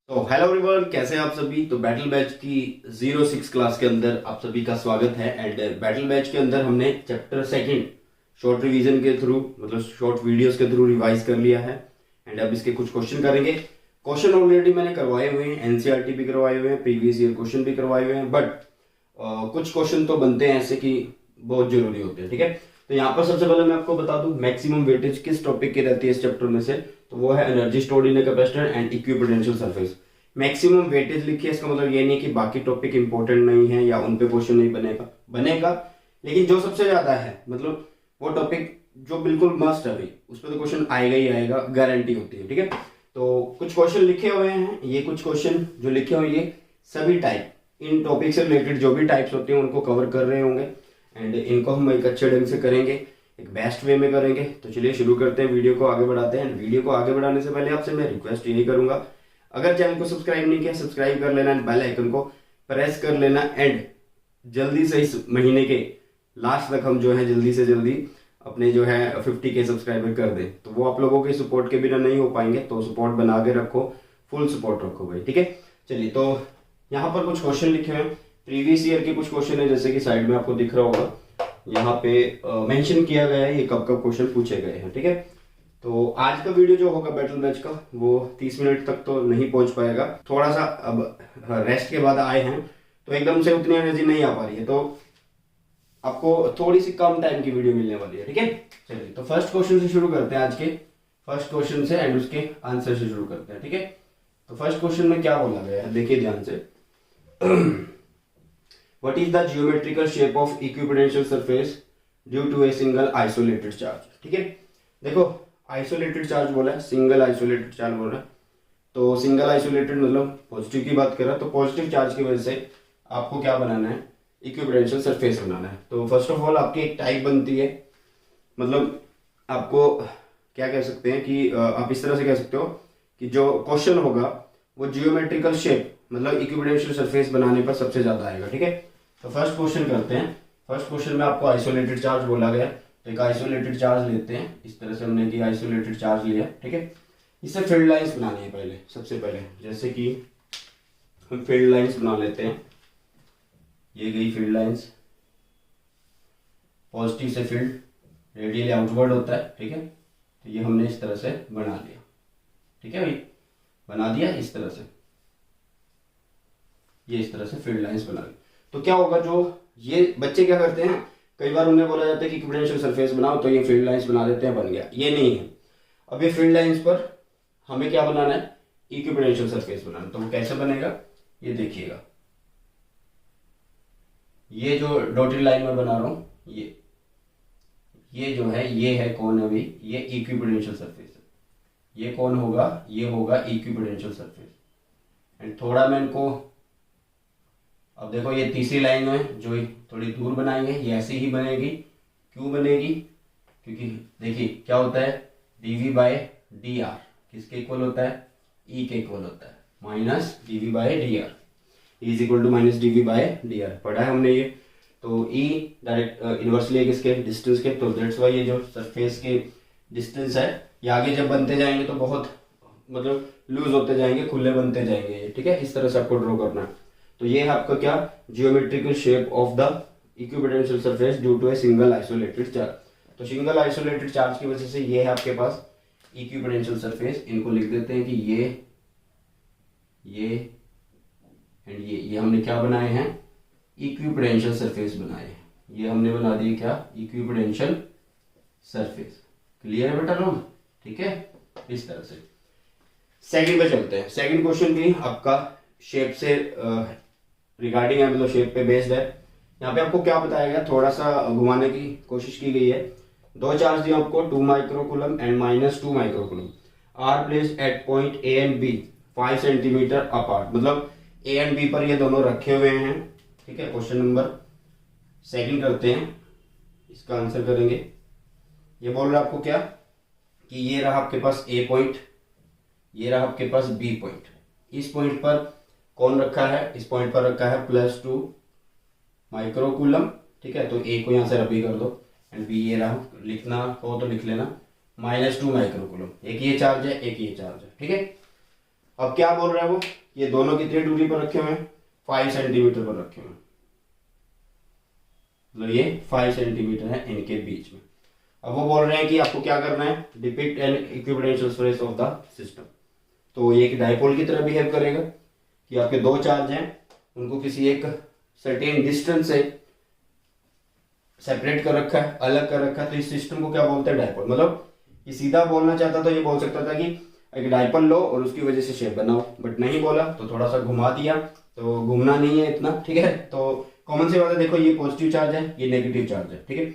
तो hello everyone, कैसे हैं आप सभी। तो बैटल बैच की 06 क्लास के अंदर आप सभी का स्वागत है। एंड बैटल बैच के अंदर हमने चैप्टर सेकंड शॉर्ट रिवीजन के थ्रू, मतलब शॉर्ट वीडियोस के थ्रू रिवाइज कर लिया है। एंड अब इसके कुछ क्वेश्चन करेंगे। क्वेश्चन ऑलरेडी मैंने करवाए हुए हैं, एनसीईआरटी भी करवाए हुए हैं, प्रीवियस ईयर क्वेश्चन भी करवाए हुए हैं, बट कुछ क्वेश्चन तो बनते हैं ऐसे कि बहुत जरूरी होते हैं। ठीक है, तो यहाँ पर सबसे पहले मैं आपको बता दूं मैक्सिमम वेटेज किस टॉपिक की रहती है इस चैप्टर में से। तो वो है energy stored in capacitor and equipotential surface. Maximum weightage लिखी है, इसका मतलब ये नहीं कि बाकी टॉपिक इंपॉर्टेंट नहीं है या उन पे क्वेश्चन नहीं बनेगा, बनेगा, लेकिन जो सबसे ज्यादा है, मतलब वो टॉपिक जो बिल्कुल मस्ट है भाई, उस पर तो क्वेश्चन आएगा ही आएगा, गारंटी होती है। ठीक है, तो कुछ क्वेश्चन लिखे हुए हैं, ये कुछ क्वेश्चन जो लिखे हुए ये सभी टाइप इन टॉपिक से रिलेटेड जो भी टाइप्स होते हैं उनको कवर कर रहे होंगे। एंड इनको हम एक अच्छे ढंग से करेंगे, एक बेस्ट वे में करेंगे। तो चलिए शुरू करते हैं, वीडियो को आगे बढ़ाते हैं। वीडियो को आगे बढ़ाने से पहले आपसे मैं रिक्वेस्ट यही करूंगा, अगर चैनल को सब्सक्राइब नहीं किया सब्सक्राइब कर लेना, बेल आइकन को प्रेस कर लेना। एंड जल्दी से इस महीने के लास्ट तक हम जो है जल्दी से जल्दी अपने जो है 50K सब्सक्राइबर कर दें। तो वो आप लोगों के सपोर्ट के बिना नहीं हो पाएंगे, तो सपोर्ट बना के रखो, फुल सपोर्ट रखो भाई। ठीक है, चलिए तो यहाँ पर कुछ क्वेश्चन लिखे हैं, प्रीवियस ईयर के कुछ क्वेश्चन है, जैसे कि साइड में आपको दिख रहा होगा, यहाँ पे मेंशन किया गया है ये कब कब क्वेश्चन पूछे गए हैं। ठीक है, तो आज का वीडियो जो होगा बैटल बैच का वो 30 मिनट तक तो नहीं पहुंच पाएगा, थोड़ा सा अब रेस्ट के बाद आए हैं तो एकदम से उतनी एनर्जी नहीं आ पा रही है, तो आपको थोड़ी सी कम टाइम की वीडियो मिलने वाली है। ठीक है, चलिए तो फर्स्ट क्वेश्चन से शुरू करते हैं, आज के फर्स्ट क्वेश्चन से एंड उसके आंसर से शुरू करते हैं। ठीक है, तो फर्स्ट क्वेश्चन में क्या बोला गया है, देखिए ध्यान से। What is the geometrical shape of equipotential surface due to a single isolated charge? ठीक है, देखो आइसोलेटेड चार्ज बोला है, सिंगल आइसोलेटेड चार्ज बोल रहा है। तो सिंगल आइसोलेटेड मतलब पॉजिटिव की बात कर रहा है, तो पॉजिटिव चार्ज की वजह से आपको क्या बनाना है, इक्विपोटेंशियल सरफेस बनाना है। तो फर्स्ट ऑफ ऑल आपकी एक टाइप बनती है, मतलब आपको क्या कह सकते हैं कि आप इस तरह से कह सकते हो कि जो क्वेश्चन होगा वो जियोमेट्रिकल शेप मतलब इक्विपोटेंशियल सरफेस बनाने पर सबसे ज्यादा आएगा। ठीक है, तो फर्स्ट क्वेश्चन करते हैं। फर्स्ट क्वेश्चन में आपको आइसोलेटेड चार्ज बोला गया, तो एक आइसोलेटेड चार्ज लेते हैं, इस तरह से हमने कि आइसोलेटेड चार्ज लिया। ठीक है, इससे फील्ड लाइंस बनानी है पहले, सबसे पहले जैसे कि हम फील्ड लाइंस बना लेते हैं। ये गई फील्ड लाइंस, पॉजिटिव से फील्ड रेडियली आउटवर्ड होता है। ठीक है, तो ये हमने इस तरह से बना लिया। ठीक है भाई, बना दिया इस तरह से, ये इस तरह से फील्ड लाइंस बना ली। तो क्या होगा, जो ये बच्चे क्या करते हैं, कई बार उन्हें बोला जाता है कि इक्विपोटेंशियल सरफेस बनाओ, तो ये फील्ड लाइंस बना देते हैं, बन गया। ये नहीं है, अब ये फील्ड लाइंस पर हमें क्या बनाना है, इक्विपोटेंशियल सरफेस बनाना। तो वो कैसे बनेगा, ये देखिएगा, ये जो डॉटेड लाइन में बना रहा हूं, ये जो है, ये है कौन है भाई, ये इक्विपोटेंशियल सरफेस है। ये कौन होगा, ये होगा इक्विपोटेंशियल सरफेस। एंड थोड़ा मैं इनको, अब देखो ये तीसरी लाइन में जो थोड़ी दूर बनाएंगे, ये ऐसी ही बनेगी। क्यों बनेगी, क्योंकि देखिए क्या होता है, dv बाय डी आर किसके इक्वल होता है, E के इक्वल होता है, minus dv by D R is equal to minus dv by D R, पढ़ा है हमने ये। तो E डायरेक्ट इनवर्सली है किसके, डिस्टेंस के, तो दैट्स वाई ये जो सरफेस के डिस्टेंस है ये आगे जब बनते जाएंगे तो बहुत मतलब लूज होते जाएंगे, खुले बनते जाएंगे ये। ठीक है, इस तरह से आपको ड्रॉ करना है। तो ये है आपका क्या, geometrical shape of the equipotential surface due to a single isolated charge. तो सिंगल आइसोलेटेड चार्ज की वजह से ये है आपके पास इक्विपोटेंशियल सरफेस। इनको लिख देते हैं कि ये एंड ये हमने क्या बनाए हैं, इक्विपोटेंशियल सरफेस बनाए हैं। ये हमने बना दिए क्या, इक्विपोटेंशियल सरफेस। क्लियर है बेटा रोम, ठीक है, इस तरह से। सेकंड पे चलते हैं। सेकंड क्वेश्चन भी आपका शेप से रिगार्डिंग है, मतलब शेप पे बेस्ड है। यहाँ पे आपको क्या बताया गया, थोड़ा सा घुमाने की कोशिश की गई है। दो चार्ज दिए आपको, 2 microcoulomb and -2 microcoulomb are placed at point A and B 5 centimetre apart, मतलब ए एंड बी पर ये दोनों रखे हुए हैं। ठीक है, क्वेश्चन नंबर सेकंड करते हैं, इसका आंसर करेंगे। ये बोल रहा है आपको क्या कि ये रहा आपके पास ए पॉइंट, ये रहा आपके पास बी पॉइंट। इस पॉइंट पर कौन रखा है, इस पॉइंट पर रखा है +2 माइक्रोकूलम। ठीक है, तो ए को यहां से रबी कर दो एंड बी ये रहा, लिखना हो तो लिख लेना -2 माइक्रोकूलम। एक ये चार्ज है, एक ये चार्ज है। ठीक है, अब क्या बोल रहा है वो, ये दोनों कितनी दूरी पर रखे हुए हैं, 5 सेंटीमीटर पर रखे हुए हैं, मतलब ये 5 सेंटीमीटर है इनके बीच में। अब वो बोल रहे हैं कि आपको क्या करना है, depict an equipotential surface of the system. तो ये एक डायपोल की तरह बिहेव करेगा कि आपके दो चार्ज हैं, उनको किसी एक सर्टेन डिस्टेंस से सेपरेट कर रखा है, अलग कर रखा है, तो इस सिस्टम को क्या बोलते हैं, डायपोल। मतलब ये सीधा बोलना चाहता तो ये बोल सकता था कि एक डायपोल लो और उसकी वजह से शेप बनाओ, बट नहीं बोला तो थोड़ा सा घुमा दिया, तो घूमना नहीं है इतना, ठीक है। तो कॉमन सी बात है, देखो ये पॉजिटिव चार्ज है, ये नेगेटिव चार्ज है, ठीक है।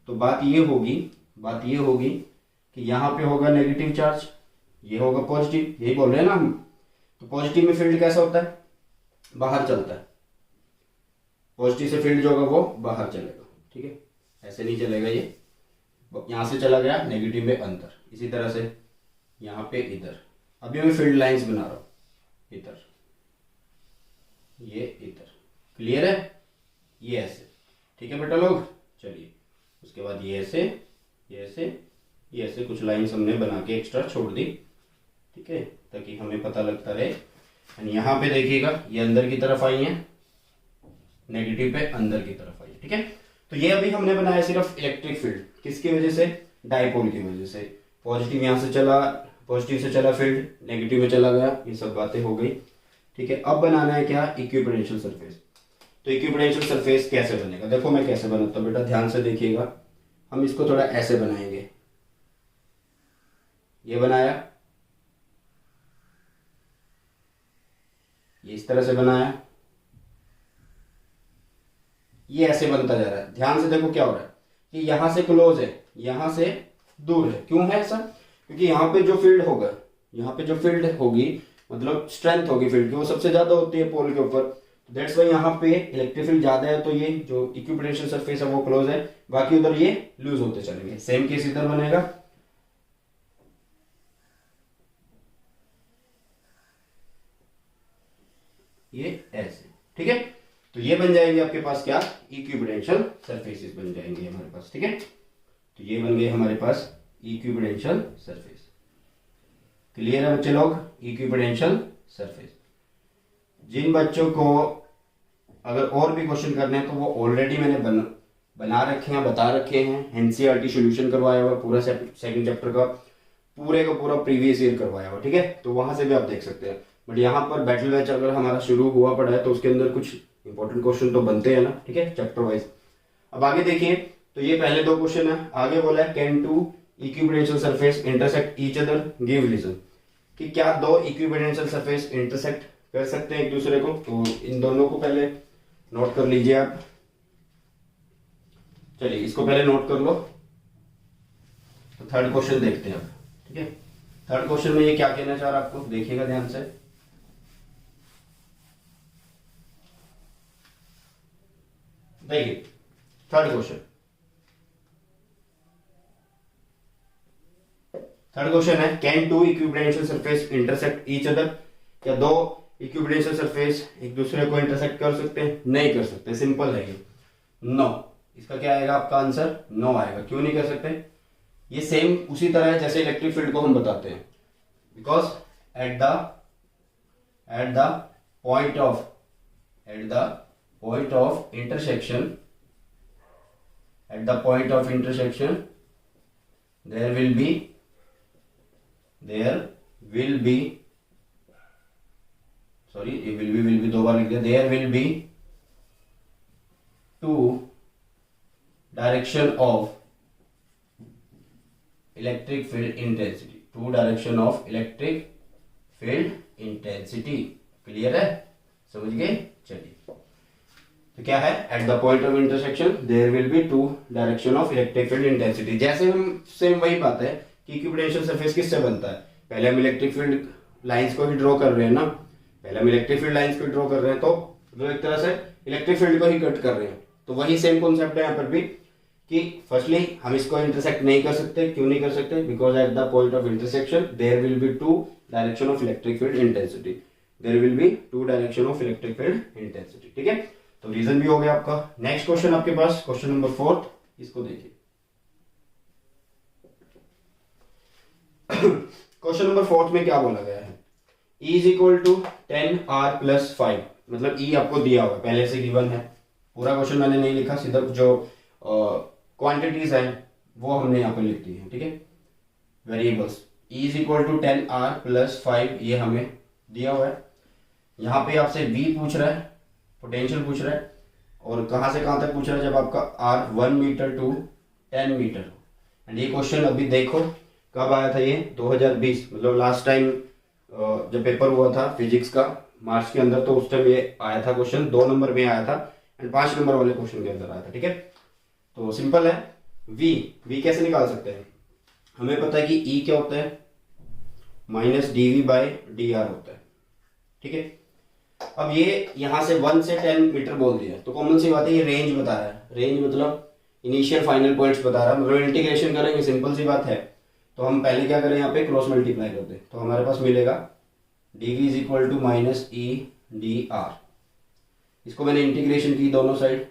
तो बात ये होगी कि यहाँ पे होगा नेगेटिव चार्ज, ये होगा पॉजिटिव, यही बोल रहे हैं ना हम। तो पॉजिटिव में फील्ड कैसा होता है, बाहर चलता है, पॉजिटिव से फील्ड जो होगा वो बाहर चलेगा, ठीक है, ऐसे नहीं चलेगा, ये यहां से चला गया नेगेटिव में अंदर, इसी तरह से यहाँ पे इधर। अभी मैं फील्ड लाइंस बना रहा हूं, इधर, ये इधर, क्लियर है, ये ऐसे, ठीक है बेटा लोग। चलिए उसके बाद ये ऐसे, ये ऐसे, ये ऐसे कुछ लाइंस हमने बना के एक्स्ट्रा छोड़ दी, ठीक है, ताकि हमें पता लगता रहे। एंड यहाँ पे देखिएगा ये अंदर की तरफ आई है, नेगेटिव पे अंदर की तरफ आई है, ठीक है। तो ये अभी हमने बनाया सिर्फ इलेक्ट्रिक फील्ड, किसकी वजह से, डायपोल की वजह से। पॉजिटिव यहाँ से चला, पॉजिटिव से चला फील्ड, नेगेटिव में चला गया, ये सब बातें हो गई, ठीक है। अब बनाना है क्या, इक्विपोटेंशियल सरफेस। तो इक्विपोटेंशियल सरफेस कैसे बनेगा, देखो मैं कैसे बनाता हूँ बेटा, ध्यान से देखिएगा। हम इसको थोड़ा ऐसे बनाएंगे, ये बनाया, ये इस तरह से बनाया, ये ऐसे बनता जा रहा है। ध्यान से देखो क्या हो रहा है कि यहां से क्लोज है, यहां से दूर है। क्यों है ऐसा, क्योंकि यहाँ पे जो फील्ड होगा, यहाँ पे जो फील्ड होगी, मतलब स्ट्रेंथ होगी फील्ड की, वो सबसे ज्यादा होती है पोल के ऊपर। दैट्स वाई यहाँ पे इलेक्ट्रिक फील्ड ज्यादा है, तो ये जो इक्विपोटेंशियल सरफेस है वो क्लोज है, बाकी उधर ये लूज होते चलेंगे। सेम केस इधर बनेगा, ये ऐसे, ठीक है। तो ये बन जाएंगे आपके पास क्या, इक्विपोटेंशियल सरफेसेस बन जाएंगे हमारे पास, ठीक है। तो ये बन गए हमारे पास इक्विपोटेंशियल सरफेस। क्लियर है बच्चे लोग, इक्विपोटेंशियल सरफेस। जिन बच्चों को अगर और भी क्वेश्चन करने हैं तो वो ऑलरेडी मैंने बना रखे हैं, बता रखे हैं। एनसीईआरटी सॉल्यूशन करवाया हुआ पूरा, सेकंड चैप्टर का पूरे का पूरा प्रीवियस ईयर करवाया हुआ, ठीक है। तो वहां से भी आप देख सकते हैं। बट यहाँ पर बैटल बैच अगर हमारा शुरू हुआ पड़ा है तो उसके अंदर कुछ इंपॉर्टेंट क्वेश्चन तो बनते हैं ना, ठीक है, चैप्टर वाइज। अब आगे देखिए, तो ये पहले दो क्वेश्चन है। आगे बोला है can two equipotential surface intersect each other, give reason. कि क्या दो इक्विपोटेंशियल सरफेस इंटरसेक्ट कर सकते हैं एक दूसरे को। तो इन दोनों को पहले नोट कर लीजिए आप। चलिए इसको पहले नोट कर लो। तो थर्ड क्वेश्चन देखते हैं अब, ठीक है। थर्ड क्वेश्चन में ये क्या कहना चाह रहा है आपको, देखिएगा ध्यान से। देखिए थर्ड क्वेश्चन है can two equipotential surface intersect each other. क्या दो इक्विपोटेंशियल सरफेस एक दूसरे को इंटरसेक्ट कर सकते हैं, नहीं कर सकते, सिंपल है ये, नो। इसका क्या आएगा आपका आंसर, नो आएगा। क्यों नहीं कर सकते, ये सेम उसी तरह है जैसे इलेक्ट्रिक फील्ड को हम बताते हैं। Because at the point of intersection there will be sorry, will be दो बार लिख दिया। there will be two direction of electric field intensity। Clear है, समझ गए। चलिए तो क्या है, at the point of intersection there will be two direction of electric field intensity. जैसे हम सेम वही बात है कि इक्विपोटेंशियल सरफेस किससे बनता है, पहले हम इलेक्ट्रिक फील्ड लाइंस को ही ड्रॉ कर रहे हैं ना, तो एक तरह से इलेक्ट्रिक फील्ड को ही कट कर रहे हैं। तो वही सेम कॉन्सेप्ट है यहाँ पर भी कि फर्स्टली हम इसको इंटरसेक्ट नहीं कर सकते। क्यों नहीं कर सकते, because at the point of intersection there will be two direction of electric field intensity, ठीक है। तो रीजन भी हो गया आपका। नेक्स्ट क्वेश्चन आपके पास, क्वेश्चन नंबर 4, इसको देखिए। क्वेश्चन नंबर 4 में क्या बोला गया है, E is equal to 10R+5, मतलब E आपको दिया हुआ है, पहले से गिवन है। पूरा क्वेश्चन मैंने नहीं लिखा, सीधा जो क्वांटिटीज है वो हमने यहाँ पे लिख दी है, ठीक है, variables. E is equal to 10R+5 ये हमें दिया हुआ है। यहाँ पे आपसे V पूछ रहा है, पोटेंशियल पूछ रहा है, और कहाँ से कहाँ तक पूछ रहा है, जब आपका R 1 मीटर टू 10 मीटर हो। एंड ये क्वेश्चन अभी देखो कब आया था, ये 2020, मतलब लास्ट टाइम जब पेपर हुआ था फिजिक्स का मार्च के अंदर, तो उस टाइम ये आया था क्वेश्चन, 2 नंबर में आया था एंड 5 नंबर वाले क्वेश्चन के अंदर आया था, ठीक है। तो सिंपल है, V कैसे निकाल सकते हैं, हमें पता है कि E क्या होता है, -dV/dr होता है, ठीक है। अब ये यहाँ से 1 से 10 मीटर बोल दिया, तो कॉमन सी बात है, ये रेंज बता रहा है, रेंज मतलब इनिशियल फाइनल पॉइंट्स बता रहा है, मतलब इंटीग्रेशन करेंगे, सिंपल सी बात है। तो हम पहले क्या करें, यहाँ पे क्रॉस मल्टीप्लाई कर दें, तो हमारे पास मिलेगा dV is equal to -E/dr। इसको मैंने इंटीग्रेशन की दोनों साइड,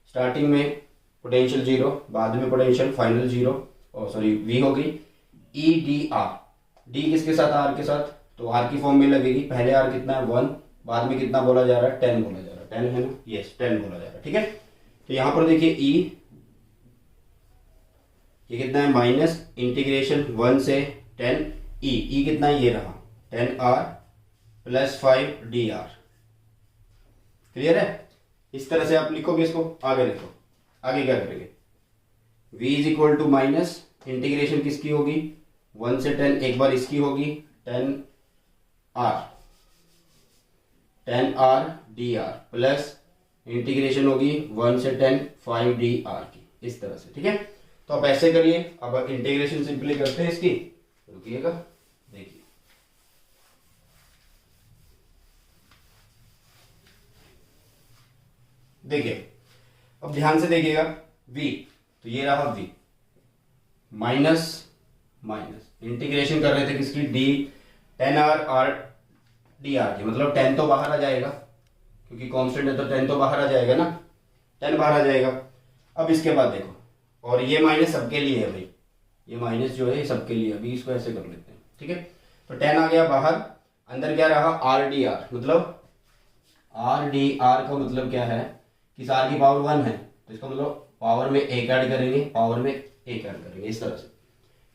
स्टार्टिंग में पोटेंशियल 0, बाद में पोटेंशियल फाइनल 0, और सॉरी V हो गई E/dr, D किसके साथ, R के साथ, तो R की फॉर्म में लगेगी, पहले R कितना है 1, बाद में कितना बोला जा रहा है 10 बोला जा रहा है, 10 है ना, यस 10 बोला जा रहा है, ठीक है। तो यहां पर देखिए E ये कितना है, माइनस इंटीग्रेशन 1 से 10 E कितना है, ये रहा 10R+5dr, क्लियर है। इस तरह से आप लिखोगे इसको, आगे देखो आगे क्या करेंगे, V is equal to minus integration किसकी होगी 1 से 10, एक बार इसकी होगी 10R प्लस इंटीग्रेशन होगी 1 से 10 5dr की, इस तरह से, ठीक है। तो आप ऐसे करिए, अब इंटीग्रेशन सिंपली करते हैं इसकी, रुकिएगा, देखिए देखिए अब ध्यान से देखिएगा, V तो ये रहा V, माइनस इंटीग्रेशन कर रहे थे किसकी, D 10R की, मतलब 10 तो बाहर आ जाएगा, क्योंकि कांस्टेंट है तो 10 तो बाहर आ जाएगा ना, 10 बाहर आ जाएगा। अब इसके बाद देखो, और ये माइनस सबके लिए है भाई, ये माइनस जो है सबके लिए, अभी इसको ऐसे कर लेते हैं, ठीक है। तो 10 आ गया बाहर, अंदर क्या रहा RDR, मतलब RDR का मतलब क्या है, कि R की पावर 1 है, तो इसका मतलब पावर में एक ऐड करेंगे, पावर में एक ऐड करेंगे, इस तरह से।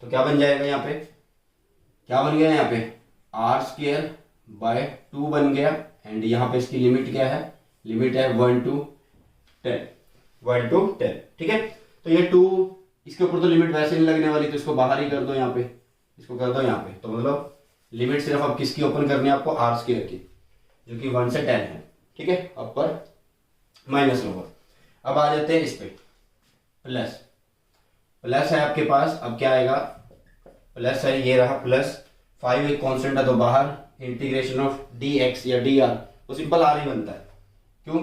तो क्या बन जाएगा, यहाँ पे क्या बन गया, यहाँ पे R²/2 बन गया, एंड यहाँ पे इसकी लिमिट क्या है, लिमिट है 1 to 10, ठीक है। तो ये 2, इसके ऊपर तो लिमिट वैसे नहीं लगने वाली, तो इसको बाहर ही कर दो, यहाँ पे इसको कर दो यहाँ पे, तो मतलब लिमिट सिर्फ अब किसकी ओपन करनी है आपको, R² की, जो कि 1 से 10 है, ठीक है, अपर माइनस लोअर। अब आ जाते हैं इस पे, प्लस है आपके पास, अब क्या आएगा, प्लस है, ये रहा +5, एक कांस्टेंट है तो बाहर, इंटीग्रेशन ऑफ dx या dr वो सिंपल R ही बनता है, क्यों,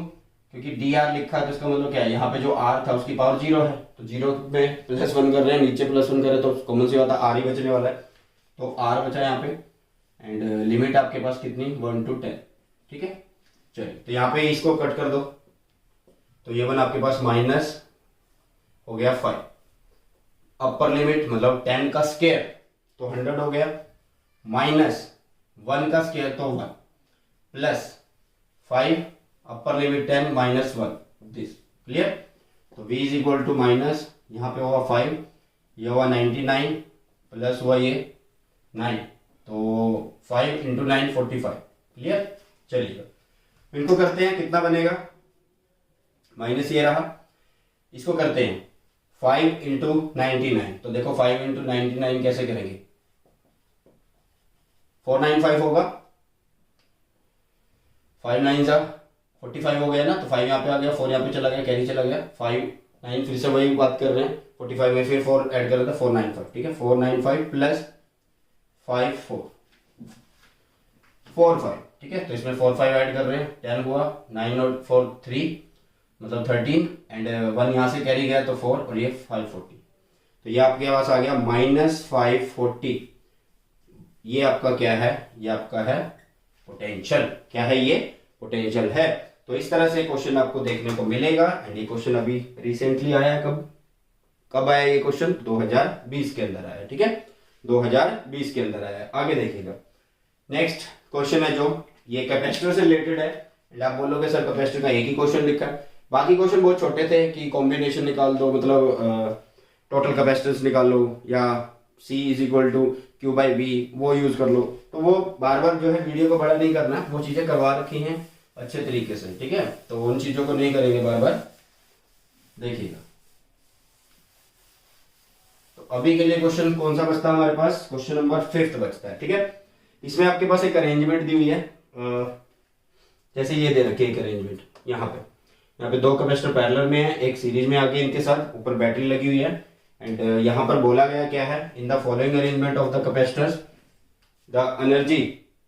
क्योंकि dr लिखा है तो इसका मतलब क्या है, यहाँ पे जो r था उसकी पावर 0 है, तो 0 में +1 कर रहे हैं, नीचे +1 कर रहे हैं, तो कॉमन सी बात है R ही बचने वाला है, तो R बचा यहाँ पे, एंड लिमिट आपके पास कितनी 1 to 10, ठीक है। चलिए, तो यहाँ पे इसको कट कर दो, तो ये बना आपके पास माइनस हो गया 5, अपर लिमिट मतलब 10 का स्क्वायर तो 100 हो गया, -1 का स्क्वायर तो 1, +5 अपर लिमिट 10 -1, दिस क्लियर। तो V is equal to minus, यहाँ पे होगा 5, ये हुआ 99, प्लस हुआ ये 9, तो 5 × 9 45, क्लियर। चलिए इनको करते हैं, कितना बनेगा, माइनस ये रहा, इसको करते हैं 5 × 99, तो देखो 5 × 99 कैसे करेंगे, 495 होगा, 5 9 45 हो गया ना, तो 5 यहाँ पे आ गया, 4 यहाँ पे चला गया, कैरी चला गया, 5 9 फिर से वही बात कर रहे हैं, 45 में फिर 4 ऐड कर रहे थे, 495, ठीक है, 495 प्लस 5 4 5, ठीक है। तो इसमें 4 5 ऐड कर रहे हैं, 10 हुआ, 9 और 4 3, मतलब 13, एंड 1 यहाँ से कैरी गया तो 4, और ये 540, तो ये आपके पास आ गया -540। ये आपका क्या है, ये आपका है पोटेंशियल, क्या है ये, पोटेंशियल है। तो इस तरह से क्वेश्चन आपको देखने को मिलेगा, एंड ये क्वेश्चन अभी रिसेंटली आया, कब आया ये क्वेश्चन, 2020 के अंदर आया, ठीक है, 2020 के अंदर आया। आगे देखिएगा, नेक्स्ट क्वेश्चन है जो ये कैपेसिटर से रिलेटेड है, एंड आप बोलोगे सर कैपेसिटर का एक ही क्वेश्चन लिखा है, बाकी क्वेश्चन बहुत छोटे थे कि कॉम्बिनेशन निकाल दो, मतलब टोटल कैपेसिटेंस निकाल लो, या C is equal to Q by V वो यूज कर लो। तो वो बार बार जो है वीडियो को बड़ा नहीं करना, वो चीजें करवा रखी हैं अच्छे तरीके से, ठीक है, तो उन चीजों को नहीं करेंगे बार बार, देखिएगा। तो अभी के लिए क्वेश्चन कौन सा बचता है हमारे पास, क्वेश्चन नंबर 5 बचता है, ठीक है। इसमें आपके पास एक अरेंजमेंट दी हुई है, जैसे ये दे रखी है एक अरेंजमेंट, यहाँ पे 2 कैपेसिटर पैरेलल में है, एक सीरीज में आगे इनके साथ, ऊपर बैटरी लगी हुई है, एंड यहाँ पर बोला गया क्या है, in the following arrangement of the capacitors the energy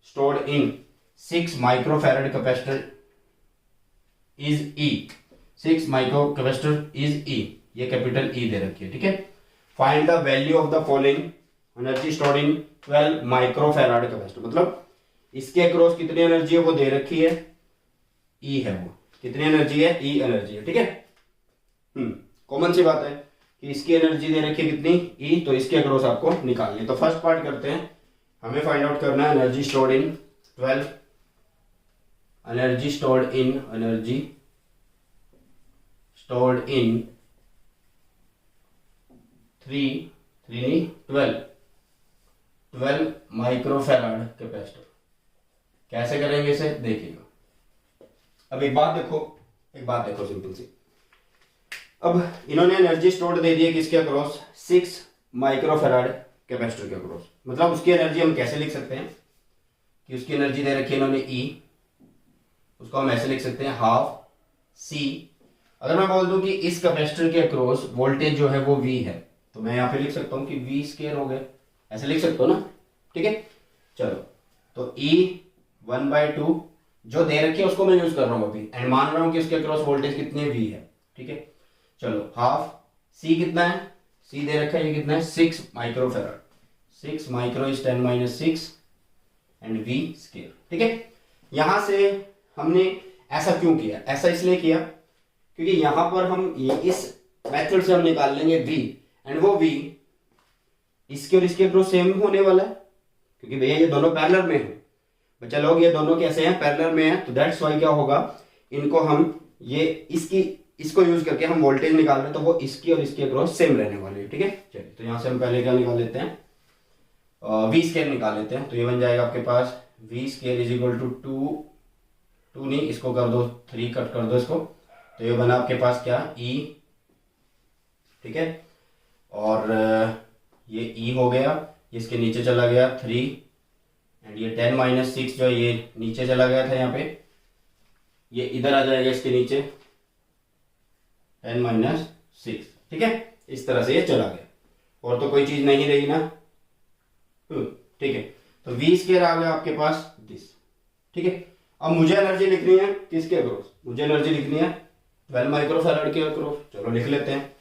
stored in 6 microfarad capacitor is E, 6 micro capacitor is E, ये कैपिटल ई दे रखी है, ठीक है। Find the value of the following energy stored in 12 microfarad capacitor, मतलब इसके across कितनी energy है वो दे रखी है, ई है, वो कितनी एनर्जी है, ई एनर्जी है, ठीक है। कॉमन सी बात है कि इसकी एनर्जी दे रखी है कितनी, ई, तो इसके अक्रॉस आपको निकालनी है। तो फर्स्ट पार्ट करते हैं, हमें फाइंड आउट करना है energy stored in 12, energy stored in 12 microfarad capacitor. कैसे करेंगे इसे, देखिएगा। अब एक बात देखो सिंपल सी, अब इन्होंने एनर्जी स्टोर्ड दे दी है किसके अक्रॉस, 6 माइक्रोफैराड कैपेसिटर के अक्रॉस, मतलब उसकी एनर्जी हम कैसे लिख सकते हैं कि उसकी एनर्जी दे रखी है इन्होंने ई, उसको हम ऐसे लिख सकते हैं हाफ सी। अगर मैं बोल दूं कि इस कैपेसिटर के अक्रॉस वोल्टेज जो है वो वी है, तो मैं यहाँ पे लिख सकता हूँ कि वी स्क्वायर हो गया, ऐसे लिख सकता हूँ ना, ठीक है। चलो, तो ई 1/2 जो दे रखी है उसको मैं यूज कर रहा हूँ अभी, एंड मान रहा हूँ कि उसके अक्रॉस वोल्टेज कितनी है, वी है, ठीक है। चलो, हाफ सी कितना है, सी दे रखा है ये कितना है, 6 microfarad, 6 micro is 10⁻6 and V square, ठीक है। यहां से हमने ऐसा क्यों किया, ऐसा इसलिए किया क्योंकि यहां पर हम ये इस मेथड से हम निकाल लेंगे वी, एंड वो वी इसके और इसके अक्रॉस सेम होने वाला है, क्योंकि भैया ये दोनों पैरेलल में है, बच्चा लोग ये दोनों कैसे हैं, पैरेलल में है, तो दैट्स वाई क्या होगा, इनको हम ये इसको यूज करके हम वोल्टेज निकाल रहे हैं, तो वो इसकी और इसके अक्रॉस सेम रहने वाली है, ठीक है। चलिए, तो यहां से हम पहले क्या निकाल लेते हैं, वी स्क्वायर निकाल लेते हैं। तो ये बन जाएगा आपके पास V square is equal to 2 नहीं, इसको कर दो 3, कट कर दो इसको, तो ये बना आपके पास क्या, ई, ठीक है। और ये ई हो गया, इसके नीचे चला गया 3, एंड ये 10⁻6 जो ये नीचे चला गया था यहाँ पे, ये इधर आ जाएगा इसके नीचे 10⁻6, ठीक है। इस तरह से ये चला गया, और तो कोई चीज नहीं रही ना, ठीक है। तो वी स्क्वायर आ गया आपके पास दिस, ठीक है। अब मुझे एनर्जी लिखनी है किसके अक्रॉस, मुझे एनर्जी लिखनी है 12 माइक्रोफैराड के अक्रॉस, चलो लिख लेते हैं।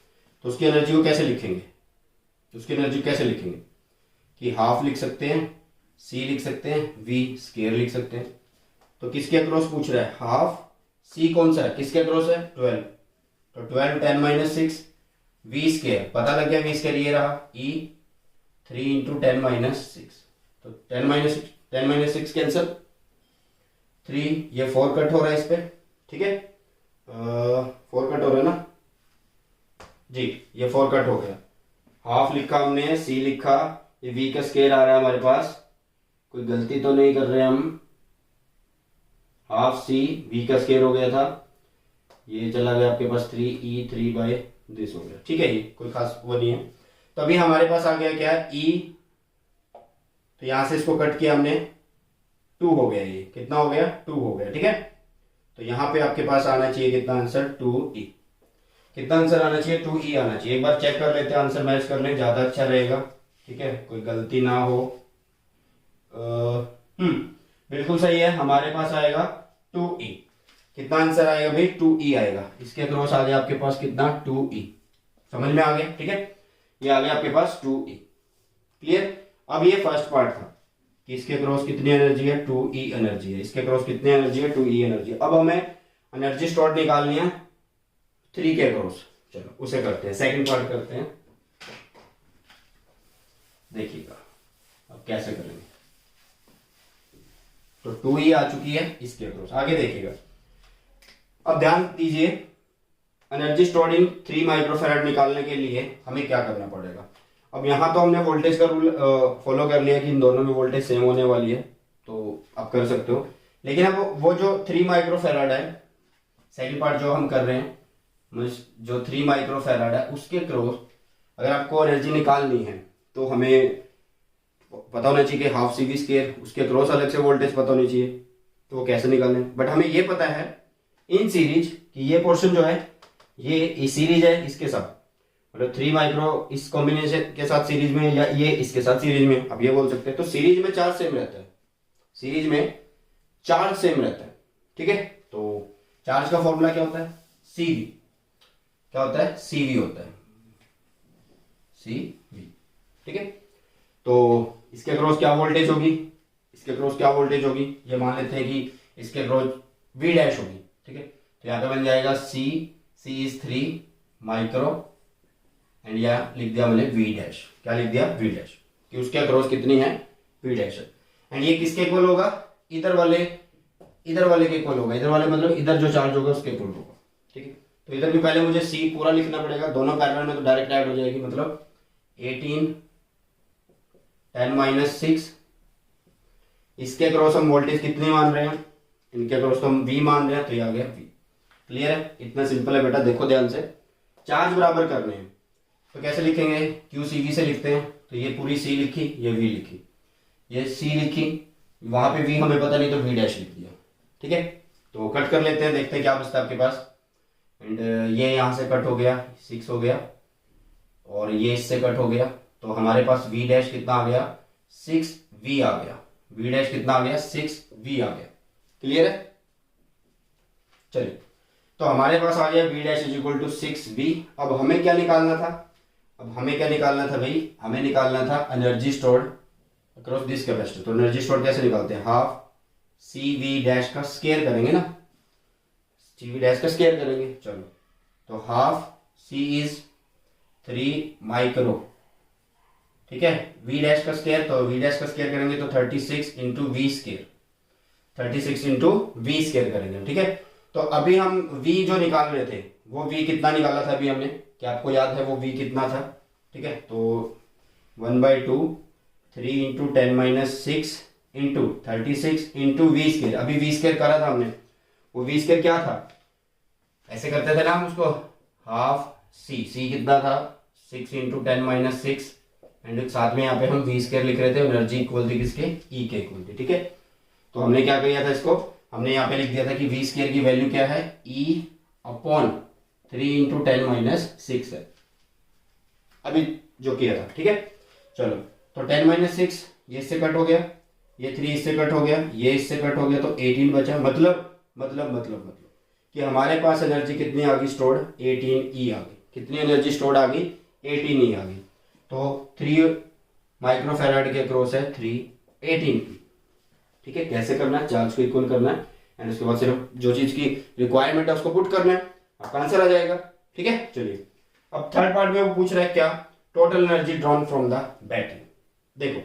तो उसकी एनर्जी को कैसे लिखेंगे, कि हाफ लिख सकते हैं, सी लिख सकते हैं, वी स्क्वायर लिख सकते हैं। तो किसके अक्रॉस पूछ रहा है, हाफ सी कौन सा है, किसके अक्रॉस है, 12, तो 12 10⁻6, वी स्क्वायर पता लग गया, वी स्क्वायर ये रहा, ई 3 × 10⁻6, तो 10⁻6 कैंसल, 3 ये 4 कट हो रहा है इस पे, ठीक है, 4 कट हो रहा है ना जी, ये 4 कट हो गया, हाफ लिखा हमने, सी लिखा, ये वी का स्क्वायर आ रहा है हमारे पास, कोई गलती तो नहीं कर रहे हम, हाफ सी वी का स्क्वायर हो गया था, ये चला गया आपके पास 3 3/दिस हो गया, ठीक है, ये कोई खास वो नहीं है। तो अभी हमारे पास आ गया क्या, ई, तो यहां से इसको कट किया हमने, 2 हो गया, ये कितना हो गया, 2 हो गया, ठीक है। तो यहां पे आपके पास आना चाहिए कितना आंसर, 2E, कितना आंसर आना चाहिए, 2E आना चाहिए। एक बार चेक कर लेते हैं, आंसर मैच कर लें, ज्यादा अच्छा रहेगा, ठीक है, कोई गलती ना हो। बिल्कुल सही है, हमारे पास आएगा 2E, कितना आंसर आएगा भाई, 2E आएगा, इसके अक्रॉस आ गया आपके पास कितना, 2E, समझ में आ गया, ठीक है, ये आ गया आपके पास 2E, क्लियर। अब ये फर्स्ट पार्ट था कि इसके अक्रॉस कितनी एनर्जी है, 2E एनर्जी है, इसके अक्रॉस कितनी एनर्जी है, 2E एनर्जी। अब हमें एनर्जी स्टोर्ड निकालनी है 3 के अक्रॉस, चलो उसे करते हैं, सेकंड पार्ट करते हैं, देखिएगा अब कैसे करेंगे। तो 2E आ चुकी है इसके अक्रॉस। आगे देखिएगा, अब ध्यान दीजिए, एनर्जी स्टोर्ड इन 3 माइक्रोफैराड निकालने के लिए हमें क्या करना पड़ेगा। अब यहाँ तो हमने वोल्टेज का रूल फॉलो कर लिया कि इन दोनों में वोल्टेज सेम होने वाली है, तो आप कर सकते हो। लेकिन अब वो जो 3 माइक्रोफैराड है, सेकंड पार्ट जो हम कर रहे हैं, जो 3 माइक्रोफैराड है उसके क्रॉस अगर आपको एनर्जी निकालनी है तो हमें पता होना चाहिए कि हाफ सी वी स्क्वायर, उसके क्रॉस अलग से वोल्टेज पता होनी चाहिए, तो वो कैसे निकालें। बट हमें ये पता है इन सीरीज कि ये पोर्शन जो है ये सीरीज है इसके साथ, मतलब 3 माइक्रो इस कॉम्बिनेशन के साथ सीरीज में, या ये इसके साथ सीरीज में, आप ये बोल सकते हैं। तो सीरीज में चार्ज सेम रहता है, सीरीज में चार्ज सेम रहता है, ठीक है। तो चार्ज का फॉर्मूला क्या होता है, सीवी, क्या होता है, सीवी होता है, सीवी, ठीक है। तो इसके अक्रॉस क्या वोल्टेज होगी, इसके अक्रॉस क्या वोल्टेज होगी, ये मान लेते हैं कि इसके अक्रॉस वी डैश होगी, ठीक है। तो यहाँ पे बन जाएगा सी इज 3 माइक्रो एंड यहाँ लिख दिया मैंने वी डैश, क्या लिख दिया, वी डैश, कि उसके अक्रॉस कितनी है, वी डैश है। एंड ये किसके इक्वल होगा, इधर वाले के इक्वल होगा, इधर वाले मतलब इधर जो चार्ज होगा उसके इक्वल होगा, ठीक है। तो इधर भी पहले मुझे सी पूरा लिखना पड़ेगा, दोनों पैरेलल में तो डायरेक्ट ऐड हो जाएगी, मतलब 18 10 - 6, इसके अक्रॉस हम वोल्टेज कितनी मान रहे हैं, इनके अक्रॉस तो हम वी मान रहे हैं, तो ये आ गया वी। क्लियर है, इतना सिंपल है बेटा, देखो ध्यान से। चार्ज बराबर करने हैं तो कैसे लिखेंगे, क्यू सी वी से लिखते हैं, तो ये पूरी सी लिखी, ये वी लिखी, ये सी लिखी, वहां पे वी हमें पता नहीं तो वी डैश लिख दिया, ठीक है। तो कट कर लेते हैं, देखते हैं क्या बचता है आपके पास। एंड ये यहां से कट हो गया, 6 हो गया, और ये इससे कट हो गया, तो हमारे पास वी डैश कितना आ गया, 6V आ गया, वी डैश कितना आ गया, 6V आ गया। क्लियर है, चलिए, तो हमारे पास आ गया V dash is equal to 6V। अब हमें क्या निकालना था, अब हमें क्या निकालना था भाई, हमें निकालना था energy stored across this capacitor. तो एनर्जी स्टोर्ड कैसे निकालते हैं, हाफ CV डैश का स्क्वायर करेंगे ना, CV डैश का स्क्वायर करेंगे, चलो। तो हाफ C इज 3 माइक्रो, ठीक है, V डैश का स्क्वायर, तो V डैश का स्क्वायर करेंगे तो 36 into V square, 36 into V square करेंगे, ठीक है। तो अभी हम V जो निकाल रहे थे वो V कितना निकाला था अभी हमने, क्या आपको याद है वो V कितना था, ठीक है। तो 1/2 3 into 10 - 6 into 36 into V square, अभी वी स्क्वायर करा था हमने, वो वी स्क्वायर क्या था, ऐसे करते थे ना हम उसको, हाफ C कितना था 6 इंटू 10 - 6, एंड साथ में यहाँ पे हम वी स्क्वायर लिख रहे थे, एनर्जी इक्वल थी किसके, E के इक्वल थी, ठीक है। तो हमने क्या किया था, इसको हमने यहाँ पे लिख दिया था कि वी स्क्वायर की वैल्यू क्या है, E/3 इंटू 10 - 6 है, अभी जो किया था, ठीक है। चलो, तो 10 - 6 ये इससे कट हो गया, ये 3 इससे कट हो गया, ये इससे कट हो गया, तो 18 बचा। मतलब कि हमारे पास एनर्जी कितनी आ गई स्टोर्ड, 18E आ गई। कितनी एनर्जी स्टोर्ड आ गई, 18E आ गई। तो 3 माइक्रोफैराड के अक्रॉस है 318, ठीक है। कैसे करना है, चार्ज को इक्वल करना है, एंड उसके बाद सिर्फ जो चीज की रिक्वायरमेंट है उसको पुट करना है, आपका आंसर आ जाएगा, ठीक है। चलिए, अब थर्ड पार्ट में वो पूछ रहा है क्या, total energy drawn from the battery. देखो,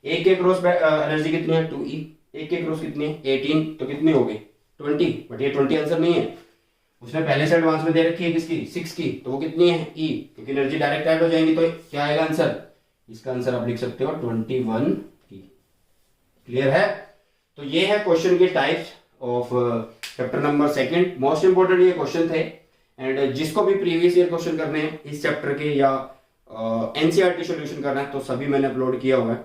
एक के क्रॉस एनर्जी कितनी है, 2E, एक के क्रॉस कितनी है, 18, तो कितनी हो गई, 20, बट ये 20 आंसर नहीं है, उसने पहले से एडवांस में दे रखी है किसकी, 6 की, तो वो कितनी है, E, क्योंकि एनर्जी डायरेक्ट ऐड हो जाएंगी, तो क्या आएगा आंसर, इसका आंसर आप लिख सकते हो 21E। क्लियर है, तो ये है क्वेश्चन के types of chapter number 2। Most important ये क्वेश्चन थे, एंड जिसको भी प्रीवियस ईयर क्वेश्चन करने हैं इस चैप्टर के या एनसीईआरटी सॉल्यूशन करना है तो सभी मैंने अपलोड किया हुआ है,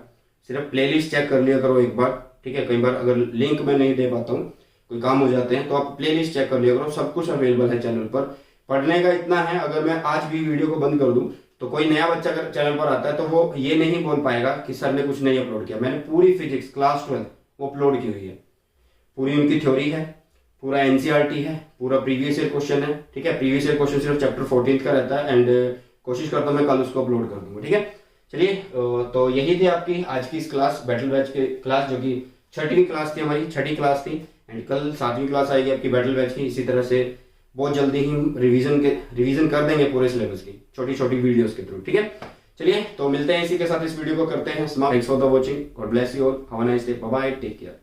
सिर्फ प्लेलिस्ट चेक कर लिया करो एक बार, ठीक है। कई बार अगर लिंक मैं नहीं दे पाता हूँ, कोई काम हो जाते हैं, तो आप प्लेलिस्ट चेक कर लिया करो, सब कुछ अवेलेबल है चैनल पर। पढ़ने का इतना है, अगर मैं आज भी वीडियो को बंद कर दूं तो कोई नया बच्चा अगर चैनल पर आता है तो वो ये नहीं बोल पाएगा कि सर ने कुछ नहीं अपलोड किया। मैंने पूरी फिजिक्स क्लास 12 वो अपलोड की हुई है, पूरी उनकी थ्योरी है, पूरा एनसीईआरटी है, पूरा प्रीवियस ईयर क्वेश्चन है, ठीक है। प्रीवियस ईयर क्वेश्चन सिर्फ चैप्टर 14 का रहता है, एंड कोशिश करता हूँ मैं कल उसको अपलोड कर दूंगा, ठीक है। चलिए, तो यही थी आपकी आज की इस क्लास, बैटल बैच की क्लास, जो कि 6वीं क्लास थी, हमारी 6ठी क्लास थी, एंड कल 7वीं क्लास आएगी आपकी बैटल बैच की। इसी तरह से बहुत जल्दी ही रिवीजन कर देंगे पूरे सिलेबस की छोटी छोटी वीडियोस के थ्रू, ठीक है। चलिए, तो मिलते हैं इसी के साथ, इस वीडियो को करते हैं समाप्त। Thanks for the watching, God bless you all, have a nice day, bye bye, take care.